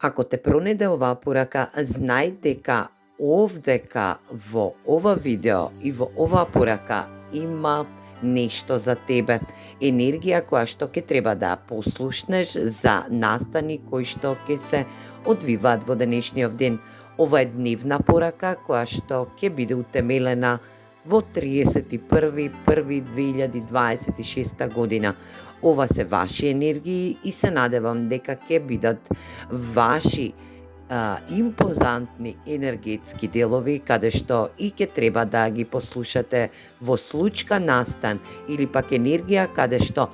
Ако те пронајде оваа порака, знај дека овдека во ова видео и во оваа порака има нешто за тебе. Енергија која што ќе треба да ја послушнеш за настани кои што ќе се одвиваат во денешниот ден. Ова е дневна порака која што ќе биде утемелена во 31.1.2026 година. Ова се ваши енергии и се надевам дека ќе бидат ваши импозантни енергетски делови каде што и ќе треба да ги послушате во случка настан или пак енергија каде што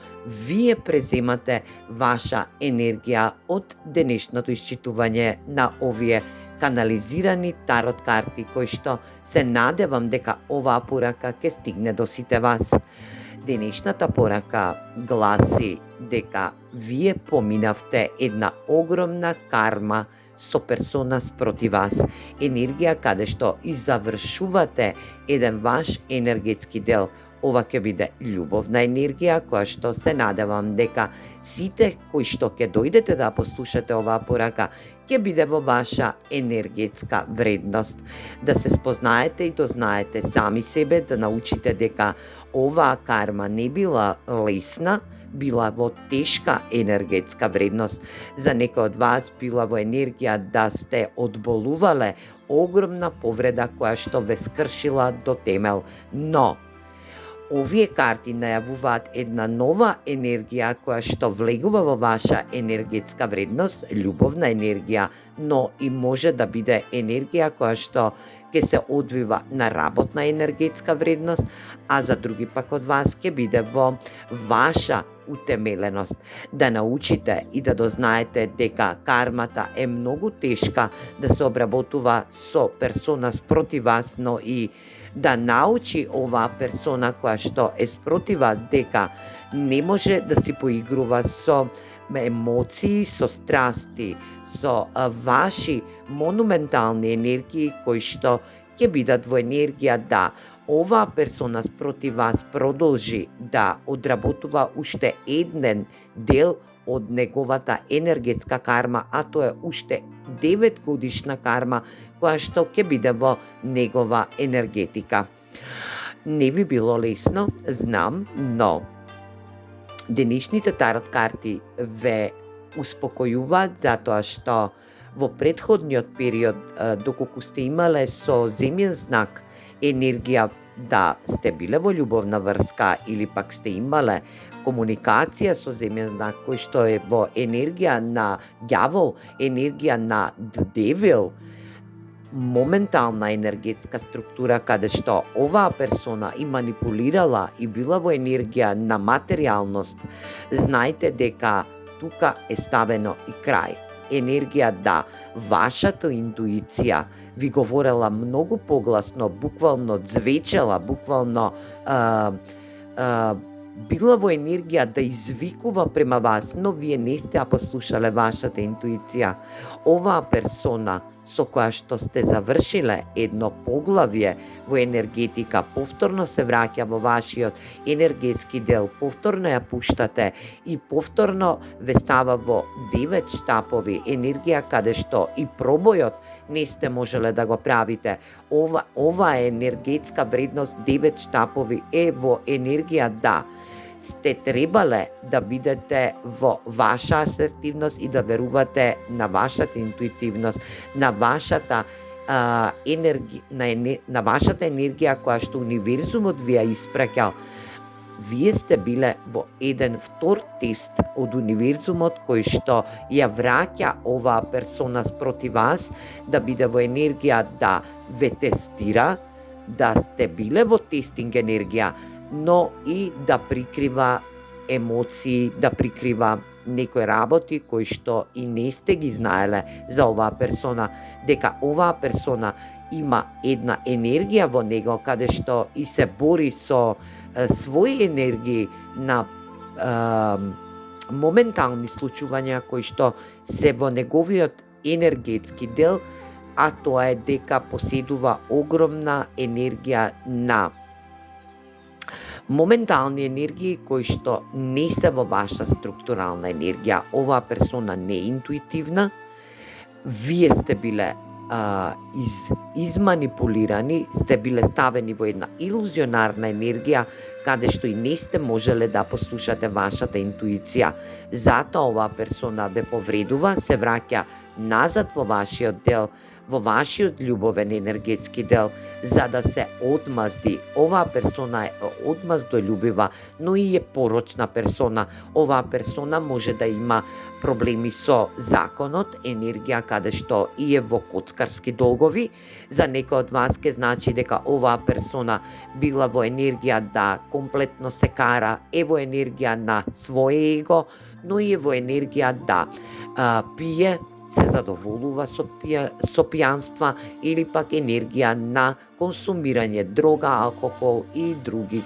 вие преземате ваша енергија од денешното исчитување на овие канализирани тарот карти кои што се надевам дека оваа порака ќе стигне до сите вас. Денешната порака гласи дека вие поминавте една огромна карма со персона спроти вас, енергија каде што и завршувате еден ваш енергетски дел. Ова ќе биде љубовна енергија која што се надевам дека сите кои што ќе дојдете да послушате оваа порака ќе биде во ваша енергетска вредност. Да се спознаете и дознаете сами себе, да научите дека оваа карма не била лесна, била во тешка енергетска вредност. За некој од вас била во енергија да сте одболувале огромна повреда која што ве скршила до темел. Но овие карти најавуваат една нова енергија која што влегува во ваша енергетска вредност, љубовна енергија, но и може да биде енергија која што ќе се одвива на работна енергетска вредност, а за други пак од вас ќе биде во ваша утемеленост. Да научите и да дознаете дека кармата е многу тешка да се обработува со персона спроти вас, но и да научи оваа персона која што е спроти вас дека не може да си поигрува со емоции, со страсти, со ваши монументални енергии кои што ќе бидат во енергија да оваа персона спроти вас продолжи да одработува уште еден дел од неговата енергетска карма, а тоа е уште 9 годишна карма која што ќе биде во негова енергетика. Не ви било лесно, знам, но денешните тарот карти ве успокојуваат затоа што во претходниот период, доколку сте имале со земјен знак енергија да сте биле во љубовна врска или пак сте имале комуникација со земјен знак кој што е во енергија на ѓавол, енергија на девил, моментална енергетска структура каде што оваа персона и манипулирала и била во енергија на материјалност, знајте дека тука е ставено и крај. Енергија да вашата интуиција ви говорела многу погласно, буквално звечела, буквално била во енергија да извикува према вас, но вие не сте послушале вашата интуиција. Оваа персона со која што сте завршиле едно поглавје во енергетика, повторно се враќа во вашиот енергетски дел, повторно ја пуштате и повторно ве става во 9 штапови енергија каде што и пробојот не сте можеле да го правите. Ова енергетска вредност 9 штапови е во енергија да сте требале да бидете во ваша асертивност и да верувате на вашата интуитивност, на вашата на вашата енергија која што универзумот ви ја испраќал. Вие сте биле во еден втор тест од универзумот кој што ја враќа оваа персона спроти вас да биде во енергија да ве тестира, да сте биле во тестинг енергија, но и да прикрива емоции, да прикрива некои работи кои што и не сте ги знаеле за оваа персона, дека оваа персона има една енергија во него каде што и се бори со своји енергии на моментални случувања кои што се во неговиот енергетски дел, а тоа е дека поседува огромна енергија на моментални енергии кои што не се во ваша структурална енергија. Оваа персона не е интуитивна, вие сте биле изманипулирани, сте биле ставени во една илузионарна енергија, каде што и не сте можеле да послушате вашата интуиција. Затоа оваа персона ве повредува, се враќа назад во вашиот дел, во вашиот љубовен енергетски дел, за да се одмазди. Оваа персона е одмаздолюбива, но и е порочна персона. Оваа персона може да има проблеми со законот, енергија каде што и е во коцкарски долгови. За некој од вас ке значи дека оваа персона била во енергија да комплетно се кара, е во енергија на свое его, но и е во енергија да пие, се задоволува со пијанства, или пак енергија на консумирање дрога, алкохол и други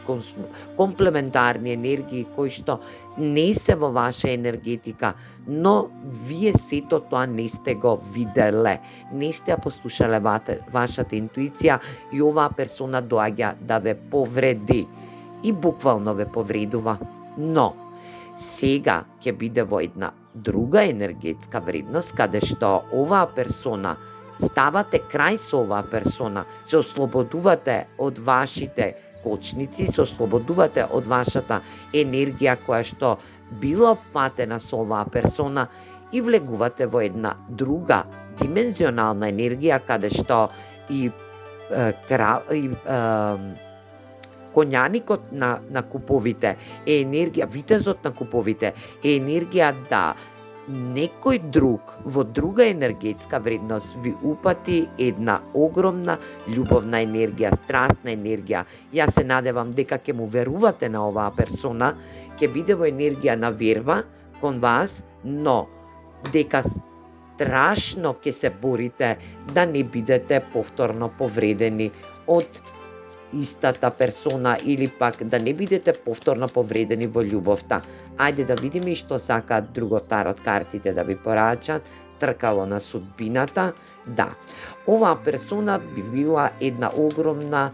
комплементарни енергии кои што не се во ваша енергетика, но вие сето тоа не сте го виделе, не сте ја послушале вашата интуиција и оваа персона доаѓа да ве повреди и буквално ве повредува. Но сега ќе биде во една друга енергетска вредност, каде што оваа персона, ставате крај со оваа персона, се ослободувате од вашите кочници, се ослободувате од вашата енергија која што била опфатена со оваа персона и влегувате во една друга димензионална енергија, каде што и коњаникот на куповите е енергија, витезот на куповите е енергија да некој друг во друга енергетска вредност ви упати една огромна љубовна енергија, страстна енергија. Јас се надевам дека ќе му верувате на оваа персона, ќе биде во енергија на верба кон вас, но дека страшно ќе се борите да не бидете повторно повредени од истата персона, или пак да не бидете повторно повредени во љубовта. Ајде да видиме што сакаат друго тарот картите да ви порачат. Тркало на судбината. Да, оваа персона би била една огромна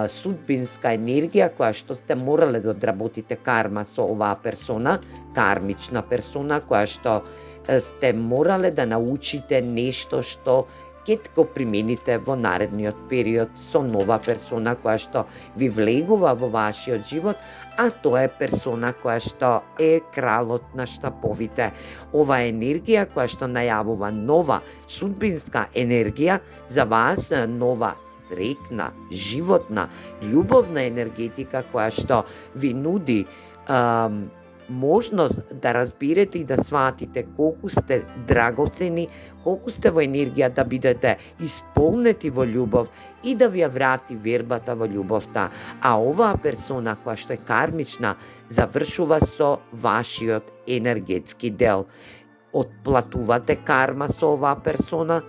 судбинска енергија која што сте морале да одработите карма со оваа персона, кармична персона која што сте морале да научите нешто што ќе го примените во наредниот период со нова персона која што ви влегува во вашиот живот, а тоа е персона која што е кралот на штаповите. Ова енергија која што најавува нова судбинска енергија за вас, нова стрекна, животна, љубовна енергетика која што ви нуди можност да разберете и да сватите колку сте драгоцени, колку сте во енергија да бидете исполнети во љубов и да ви ја врати вербата во љубовта. А оваа персона која што е кармична завршува со вашиот енергетски дел. Отплатувате карма со оваа персона,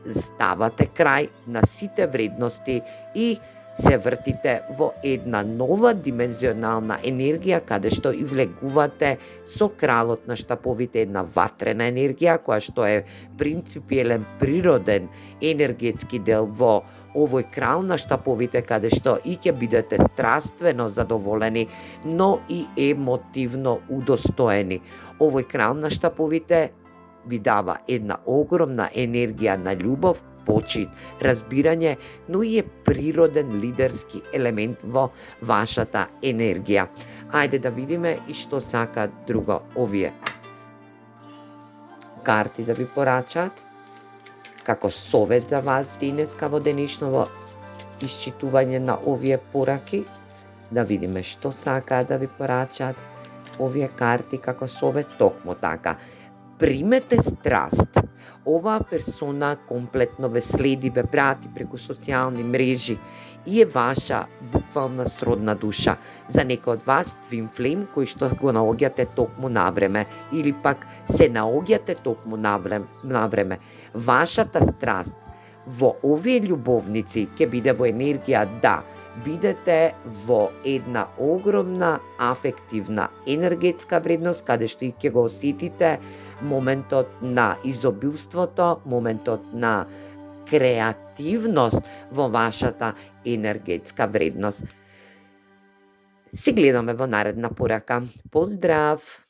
ставате крај на сите вредности и се вртите во една нова димензионална енергија каде што и влегувате со кралот на штаповите, една ватрена енергија која што е принципиелен, природен енергетски дел во овој крал на штаповите, каде што и ќе бидете страствено задоволени, но и емотивно удостоени. Овој крал на штаповите ви дава една огромна енергија на љубов, почит, разбирање, но и е природен лидерски елемент во вашата енергија. Ајде да видиме и што сака друго овие карти да ви порачат како совет за вас денеска во денешново исчитување на овие пораки. Да видиме што сака да ви порачат овие карти како совет. Токму така. Примете страст. Оваа персона комплетно ве следи, ве прати преку социјални мрежи и е ваша буквална сродна душа. За некој од вас твин флейм кој што го наоѓате токму на време или пак се наоѓате токму на време. Вашата страст во овие љубовници ќе биде во енергија да бидете во една огромна афективна енергетска вредност каде што и ќе го осетите моментот на изобилството, моментот на креативност во вашата енергетска вредност. Се гледаме во наредна порака. Поздрав!